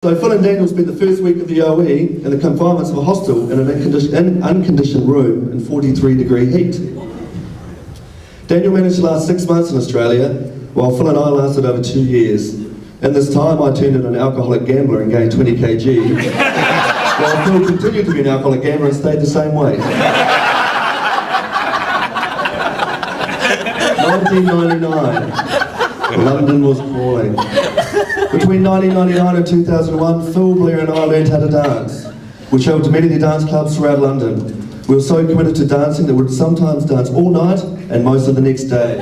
So Phil and Daniel spent the first week of the OE in the confinements of a hostel in an unconditioned room in 43-degree heat. Daniel managed to last 6 months in Australia, while Phil and I lasted over 2 years. In this time, I turned into an alcoholic gambler and gained 20 kg, while Phil continued to be an alcoholic gambler and stayed the same weight. 1999, London was calling. Between 1999 and 2001, Phil, Blair and I learned how to dance. We travelled to many of the dance clubs throughout London. We were so committed to dancing that we'd sometimes dance all night and most of the next day.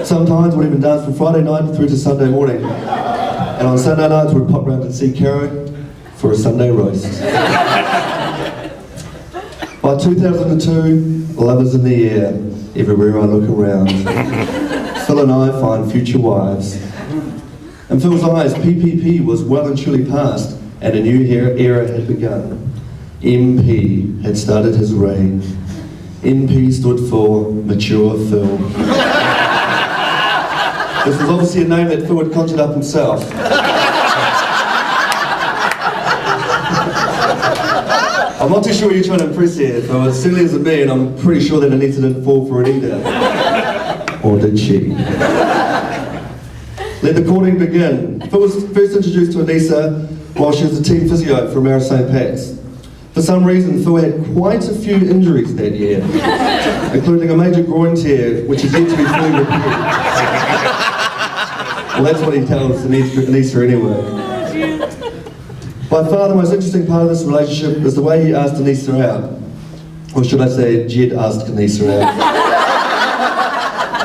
Sometimes we'd even dance from Friday night through to Sunday morning. And on Sunday nights we'd pop round and see Kerr for a Sunday roast. By 2002, love is in the air, everywhere I look around. Phil and I find future wives. In Phil's eyes, PPP was well and truly past, and a new era had begun. MP had started his reign. MP stood for Mature Phil. This was obviously a name that Phil had conjured up himself. I'm not too sure what you're trying to impress here, Phil. As silly as it be, and I'm pretty sure that Anita didn't fall for it either. Or did she? Let the courting begin. Phil was first introduced to Anisa while she was a team physio for Mara St. Pat's. For some reason, Phil had quite a few injuries that year, including a major groin tear, which is yet to be fully repaired. Well, that's what he tells Anisa anyway. By far the most interesting part of this relationship is the way he asked Anisa out. Or should I say, Jed asked Anisa out.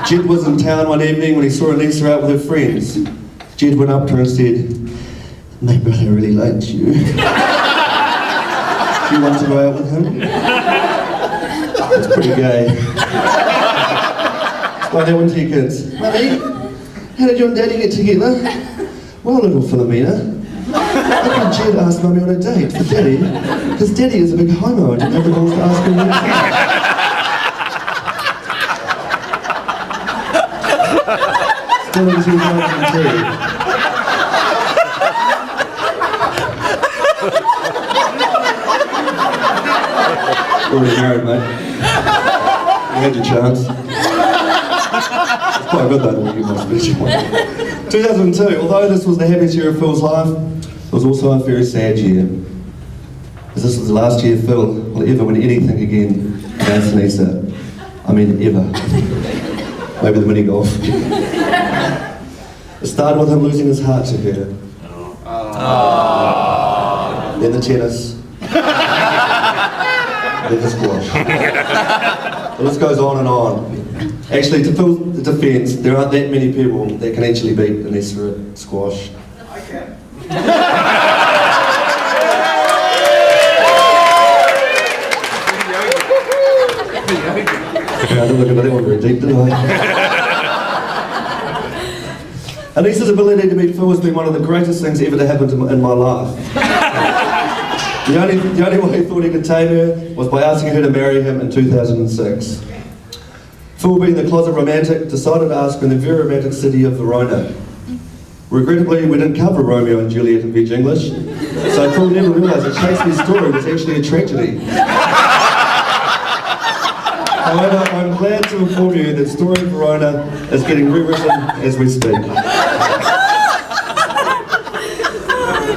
Jed was in town one evening when he saw Anisa out with her friends. Jed went up to her and said, "My brother really likes you. Do you want to go out with him?" That's pretty gay. Like that one to your kids. "Mummy, how did you and Daddy get together?" "Well, little Philomena, how come Jed asked Mummy on a date for Daddy? Because Daddy is a big homo and didn't have the balls to ask him." Still in 2002. Already married, mate. You had your chance. It's quite good though, to give my speech. 2002, although this was the happiest year of Phil's life, it was also a very sad year. As this was the last year Phil will ever win anything again against Anisa. I mean, ever. Maybe the mini golf. It started with him losing his heart to her. Then the tennis. Then the squash. The list goes on and on. Actually, to Phil's defence, there aren't that many people that can actually beat Anisa at squash. I can. I didn't look at that one very deep, did I? Anisa's ability to beat Phil has been one of the greatest things ever to happen in my life. The only way he thought he could tame her was by asking her to marry him in 2006. Phil, being the closet romantic, decided to ask her in the very romantic city of Verona. Regrettably, we didn't cover Romeo and Juliet in Veg English, so Phil never realised that Shakespeare's story was actually a tragedy. However, I'm glad to inform you that Story of Verona is getting rewritten as we speak.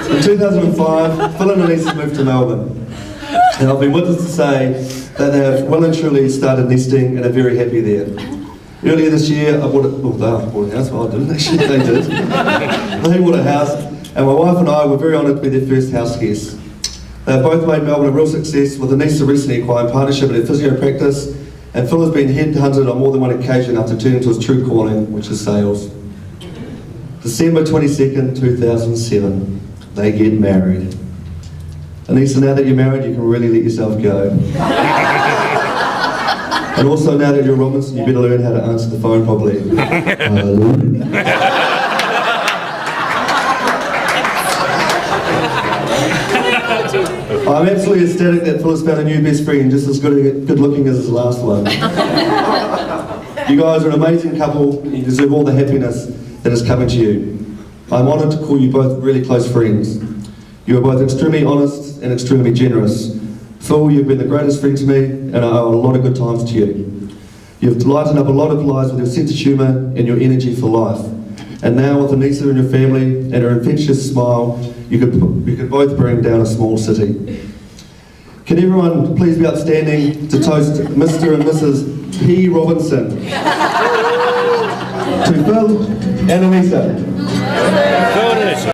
In 2005, Phil and Anisa moved to Melbourne. And I've been witness to say that they have well and truly started nesting and are very happy there. Earlier this year, I bought a house. Well, I didn't actually, they did. They bought a house, and my wife and I were very honoured to be their first house guests. They have both made Melbourne a real success, with Anisa recently acquiring partnership in her physio practice, and Phil has been headhunted on more than one occasion after turning to his true calling, which is sales. December 22nd, 2007, they get married. Anisa, now that you're married, you can really let yourself go. And also, now that you're Robinson, you better learn how to answer the phone properly. Hello? I'm absolutely ecstatic that Phil has found a new best friend, just as good looking as his last one. You guys are an amazing couple, and you deserve all the happiness that is coming to you. I'm honoured to call you both really close friends. You are both extremely honest and extremely generous. Phil, you've been the greatest friend to me, and I owe a lot of good times to you. You've lightened up a lot of lives with your sense of humour and your energy for life. And now with Anissa and your family and her infectious smile, you could both bring down a small city. Can everyone please be outstanding to toast Mr. and Mrs. P. Robinson to Phil and Anissa.